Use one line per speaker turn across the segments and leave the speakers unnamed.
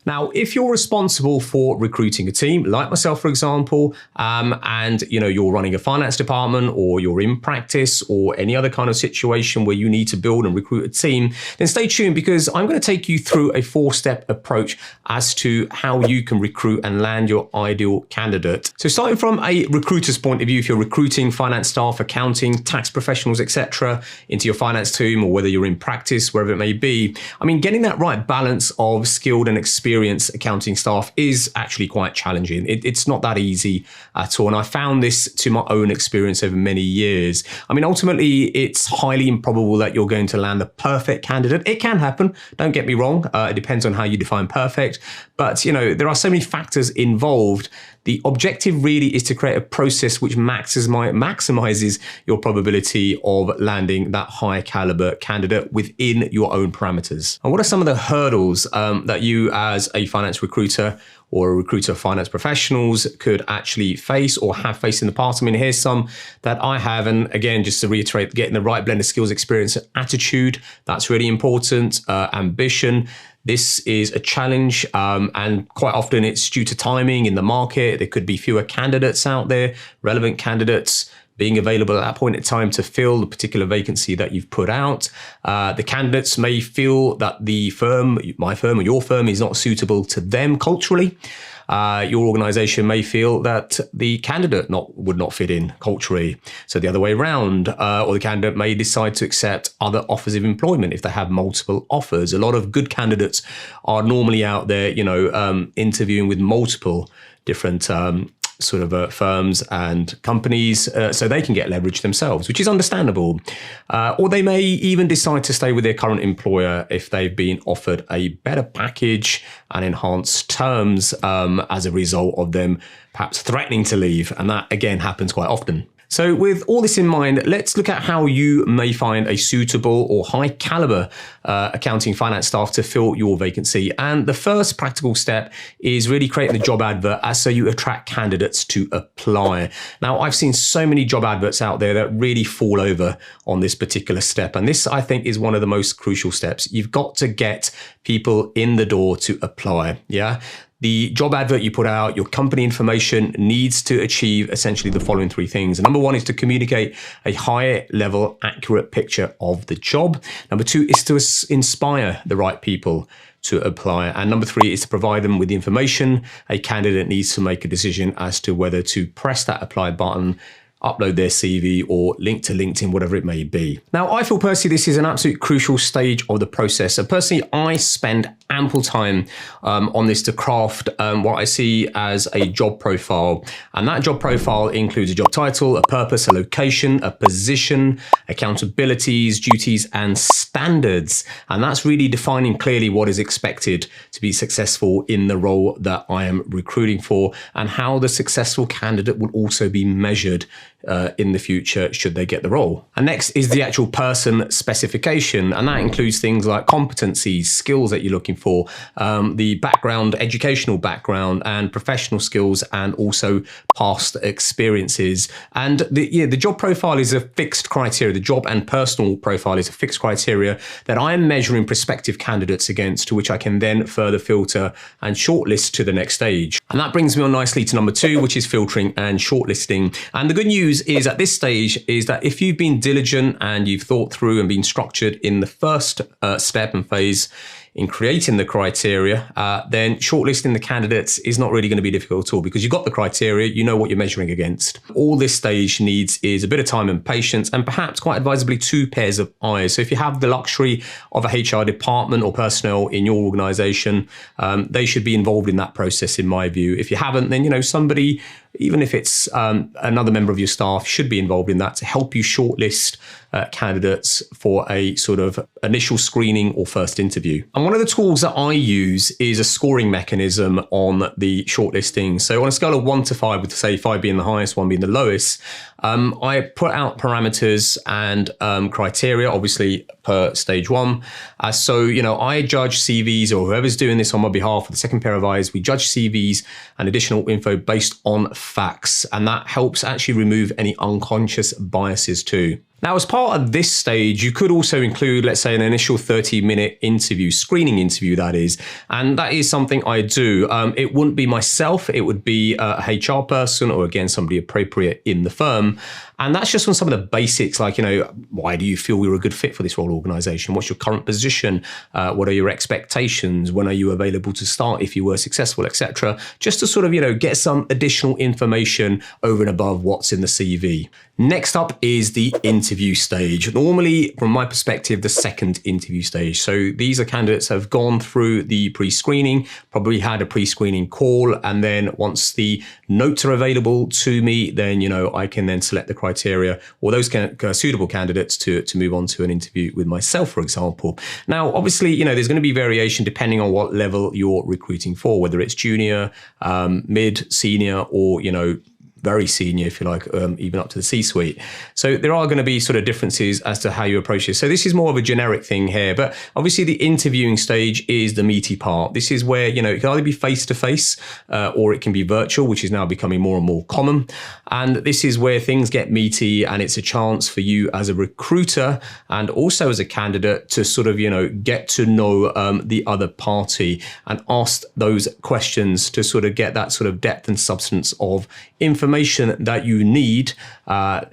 Now, if you're responsible for recruiting a team, like myself, for example, and you're running a finance department, or you're in practice, or any other kind of situation where you need to build and recruit a team, then stay tuned, because I'm going to take you through a 4-step approach as to how you can recruit and land your ideal candidate. So starting from a recruiter's point of view, if you're recruiting finance staff, accounting, tax professionals, etc., into your finance team, or whether you're in practice, wherever it may be, I mean, getting that right balance of skilled and experienced accounting staff is actually quite challenging. It's not that easy at all. And I found this to my own experience over many years. I mean, ultimately, it's highly improbable that you're going to land the perfect candidate. It can happen, don't get me wrong. It depends on how you define perfect. But, there are so many factors involved. The objective really is to create a process which maximizes your probability of landing that high caliber candidate within your own parameters. And what are some of the hurdles that you as a finance recruiter or a recruiter of finance professionals could actually face or have faced in the past? I mean, here's some that I have. And again, just to reiterate, getting the right blend of skills, experience, and attitude, that's really important. Ambition. This is a challenge, and quite often it's due to timing in the market. There could be fewer candidates out there, relevant candidates being available at that point in time to fill the particular vacancy that you've put out. The candidates may feel that the firm, my firm or your firm, is not suitable to them culturally. Your organization may feel that the candidate would not fit in culturally. So the other way around, or the candidate may decide to accept other offers of employment if they have multiple offers. A lot of good candidates are normally out there, interviewing with multiple different firms and companies, so they can get leverage themselves, which is understandable. Or they may even decide to stay with their current employer if they've been offered a better package and enhanced terms as a result of them perhaps threatening to leave. And that, again, happens quite often. So with all this in mind, let's look at how you may find a suitable or high caliber accounting finance staff to fill your vacancy. And the first practical step is really creating a job advert so you attract candidates to apply. Now, I've seen so many job adverts out there that really fall over on this particular step. And this, I think, is one of the most crucial steps. You've got to get people in the door to apply. Yeah. The job advert you put out, your company information needs to achieve essentially the following 3 things. Number 1 is to communicate a high level, accurate picture of the job. Number 2 is to inspire the right people to apply. And number 3 is to provide them with the information a candidate needs to make a decision as to whether to press that apply button, upload their CV, or link to LinkedIn, whatever it may be. Now, I feel personally this is an absolute crucial stage of the process. And personally, I spend ample time on this to craft what I see as a job profile. And that job profile includes a job title, a purpose, a location, a position, accountabilities, duties, and standards. And that's really defining clearly what is expected to be successful in the role that I am recruiting for, and how the successful candidate will also be measured in the future should they get the role. And next is the actual person specification, and that includes things like competencies, skills that you're looking for, the background, educational background, and professional skills, and also past experiences. And the job profile is a fixed criteria. The job and personal profile is a fixed criteria that I am measuring prospective candidates against, to which I can then further filter and shortlist to the next stage. And that brings me on nicely to number 2, which is filtering and shortlisting. And the good news is at this stage is that if you've been diligent and you've thought through and been structured in the first step and phase in creating the criteria, then shortlisting the candidates is not really going to be difficult at all, because you've got the criteria, you know what you're measuring against. All this stage needs is a bit of time and patience, and perhaps quite advisably 2 pairs of eyes. So if you have the luxury of a HR department or personnel in your organization, they should be involved in that process, in my view. If you haven't, then somebody, even if it's another member of your staff, should be involved in that to help you shortlist candidates for a sort of initial screening or first interview. And one of the tools that I use is a scoring mechanism on the shortlisting. So on a scale of 1 to 5, with say 5 being the highest, 1 being the lowest, I put out parameters and criteria, obviously per stage one. So, I judge CVs, or whoever's doing this on my behalf, with the second pair of eyes, we judge CVs and additional info based on facts. And that helps actually remove any unconscious biases too. Now, as part of this stage, you could also include, let's say, an initial 30-minute interview, screening interview, that is. And that is something I do. It wouldn't be myself. It would be a HR person, or again, somebody appropriate in the firm. And that's just on some of the basics, like, why do you feel you're a good fit for this role organization? What's your current position? What are your expectations? When are you available to start if you were successful, etc. Just to sort of, get some additional information over and above what's in the CV. Next up is the interview stage. Normally, from my perspective, the second interview stage. So these are candidates who have gone through the pre-screening, probably had a pre-screening call, and then once the notes are available to me, then, I can then select the criteria or those suitable candidates to move on to an interview with myself, for example. Now, obviously, there's going to be variation depending on what level you're recruiting for, whether it's junior, mid, senior, or, very senior, if you like, even up to the C-suite. So there are going to be sort of differences as to how you approach this. So this is more of a generic thing here, but obviously the interviewing stage is the meaty part. This is where, it can either be face-to-face or it can be virtual, which is now becoming more and more common. And this is where things get meaty, and it's a chance for you as a recruiter and also as a candidate to sort of, get to know the other party and ask those questions to sort of get that sort of depth and substance of information that you need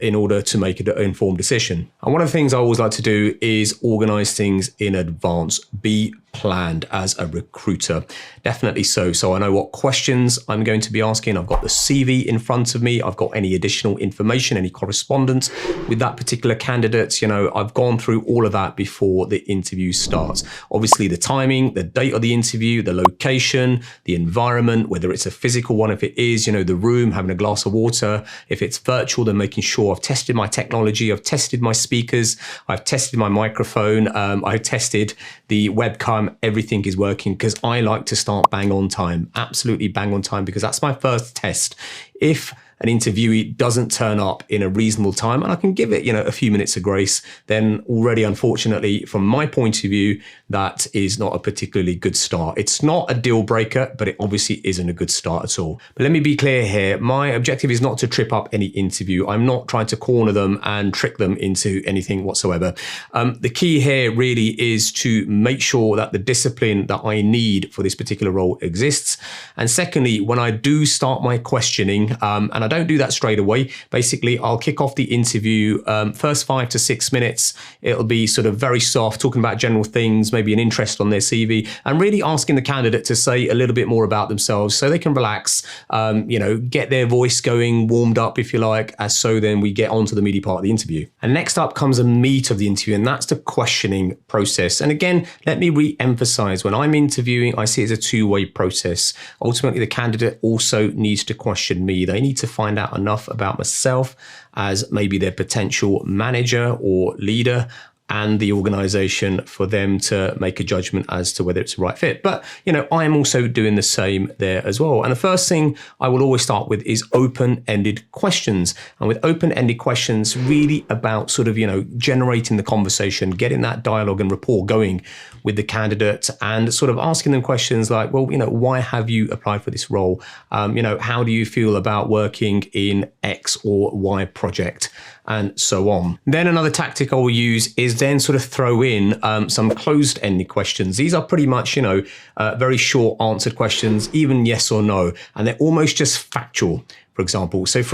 in order to make an informed decision. And one of the things I always like to do is organize things in advance. Be planned as a recruiter. Definitely so. So I know what questions I'm going to be asking. I've got the CV in front of me. I've got any additional information, any correspondence with that particular candidate. I've gone through all of that before the interview starts. Obviously the timing, the date of the interview, the location, the environment, whether it's a physical one, if it is, the room, having a glass of water. If it's virtual, then making sure I've tested my technology, I've tested my speakers, I've tested my microphone, I've tested the webcam, everything is working, because I like to start bang on time, absolutely bang on time, because that's my first test. If an interviewee doesn't turn up in a reasonable time, and I can give it, a few minutes of grace, then already, unfortunately, from my point of view, that is not a particularly good start. It's not a deal breaker, but it obviously isn't a good start at all. But let me be clear here. My objective is not to trip up any interview. I'm not trying to corner them and trick them into anything whatsoever. The key here really is to make sure that the discipline that I need for this particular role exists. And secondly, when I do start my questioning, and I don't do that straight away. Basically, I'll kick off the interview, first 5 to 6 minutes. It'll be sort of very soft, talking about general things, maybe an interest on their CV, and really asking the candidate to say a little bit more about themselves so they can relax, get their voice going, warmed up, if you like, as so then we get on to the meaty part of the interview. And next up comes the meat of the interview, and that's the questioning process. And again, let me re-emphasize, when I'm interviewing, I see it as a two-way process. Ultimately, the candidate also needs to question me. They need to find out enough about myself as maybe their potential manager or leader and the organization for them to make a judgment as to whether it's the right fit. But, I am also doing the same there as well. And the first thing I will always start with is open-ended questions. And with open-ended questions, really about sort of, generating the conversation, getting that dialogue and rapport going with the candidate, and sort of asking them questions like, well, why have you applied for this role? How do you feel about working in X or Y project? And so on. Then another tactic I will use is then sort of throw in some closed-ended questions. These are pretty much, very short answered questions, even yes or no, and they're almost just factual. For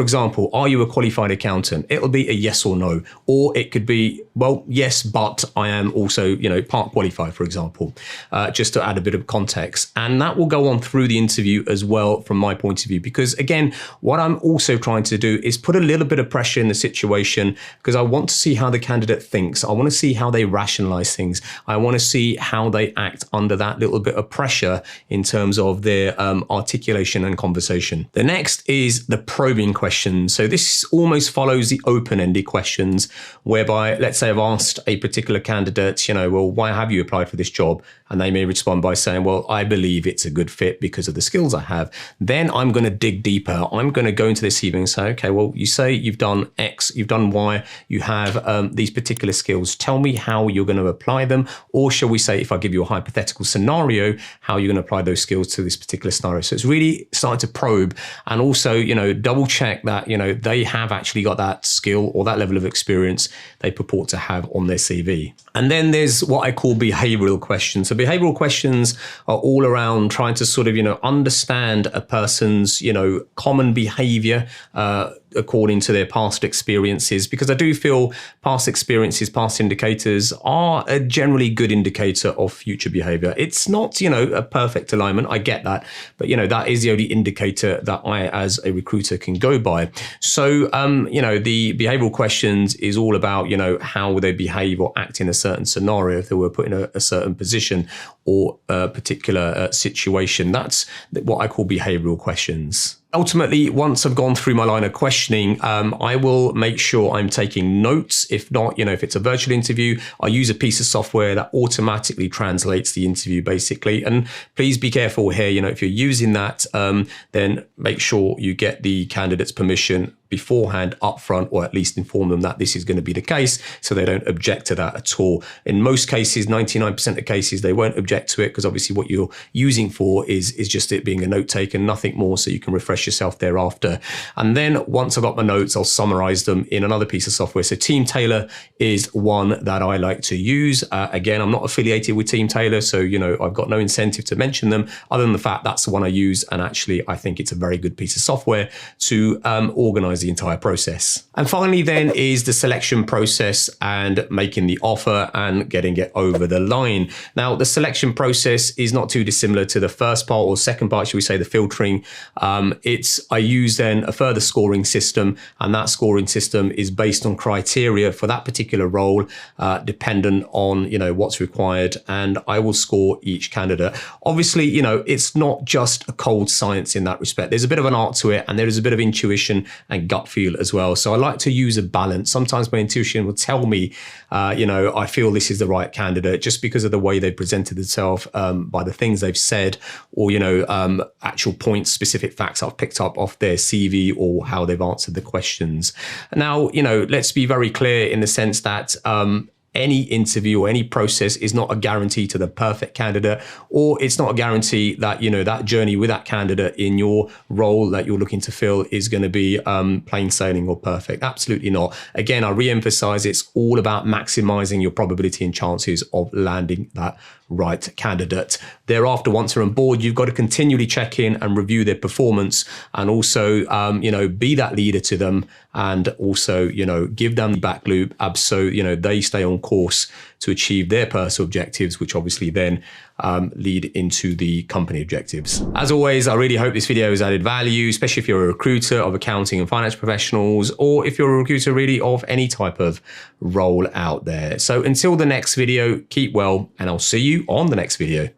example, are you a qualified accountant? It'll be a yes or no, or it could be, well, yes, but I am also, part qualified, for example, just to add a bit of context. And that will go on through the interview as well, from my point of view, because again, what I'm also trying to do is put a little bit of pressure in the situation, because I want to see how the candidate thinks. I want to see how they rationalize things. I want to see how they act under that little bit of pressure in terms of their articulation and conversation. The next is the probing questions. So this almost follows the open-ended questions, whereby, let's say I've asked a particular candidate, well, why have you applied for this job? and they may respond by saying, well, I believe it's a good fit because of the skills I have. Then I'm going to dig deeper. I'm going to go into their CV and say, okay, well, you say you've done X, you've done Y, you have these particular skills. Tell me how you're going to apply them. Or shall we say, if I give you a hypothetical scenario, how you're going to apply those skills to this particular scenario. So it's really starting to probe, and also, you know, double check that, you know, they have actually got that skill or that level of experience they purport to have on their CV. And then there's what I call behavioral questions. So behavioral questions are all around trying to sort of, you know, understand a person's, you know, common behavior according to their past experiences, because I do feel past experiences, past indicators are a generally good indicator of future behavior. It's not, you know, a perfect alignment. I get that. But, you know, that is the only indicator that I, as a recruiter, can go by. So, you know, the behavioral questions is all about, you know, how will they behave or act in a certain scenario if they were put in a certain position or a particular situation. That's what I call behavioral questions. Ultimately, once I've gone through my line of questioning, I will make sure I'm taking notes. If not, you know, if it's a virtual interview, I use a piece of software that automatically translates the interview, basically. And please be careful here. You know, if you're using that, then make sure you get the candidate's permission beforehand, upfront, or at least inform them that this is going to be the case, so they don't object to that at all. In most cases, 99% of cases, they won't object to it, because obviously what you're using for is just it being a note taken, nothing more, so you can refresh yourself thereafter. And then once I've got my notes, I'll summarize them in another piece of software. So Team Tailor is one that I like to use. Again, I'm not affiliated with Team Tailor, so, you know, I've got no incentive to mention them other than the fact that's the one I use. And actually, I think it's a very good piece of software to organize the entire process. And finally then is the selection process and making the offer and getting it over the line. Now, the selection process is not too dissimilar to the first part or second part, should we say, the filtering. I use then a further scoring system, and that scoring system is based on criteria for that particular role, dependent on, you know, what's required, and I will score each candidate. Obviously, you know, it's not just a cold science in that respect. There's a bit of an art to it, and there is a bit of intuition and gut feel as well. So I like to use a balance. Sometimes my intuition will tell me, you know, I feel this is the right candidate just because of the way they presented themselves, by the things they've said, or, you know, actual points, specific facts I've picked up off their CV or how they've answered the questions. Now, you know, let's be very clear in the sense that any interview or any process is not a guarantee to the perfect candidate, or it's not a guarantee that, you know, that journey with that candidate in your role that you're looking to fill is going to be plain sailing or perfect. Absolutely not. Again, I re-emphasize, it's all about maximizing your probability and chances of landing that right candidate. Thereafter, once they're on board, you've got to continually check in and review their performance, and also, you know, be that leader to them, and also, you know, give them the back loop, so, you know, they stay on course to achieve their personal objectives, which obviously then lead into the company objectives. As always, I really hope this video has added value, especially if you're a recruiter of accounting and finance professionals, or if you're a recruiter really of any type of role out there. So until the next video, keep well, and I'll see you on the next video.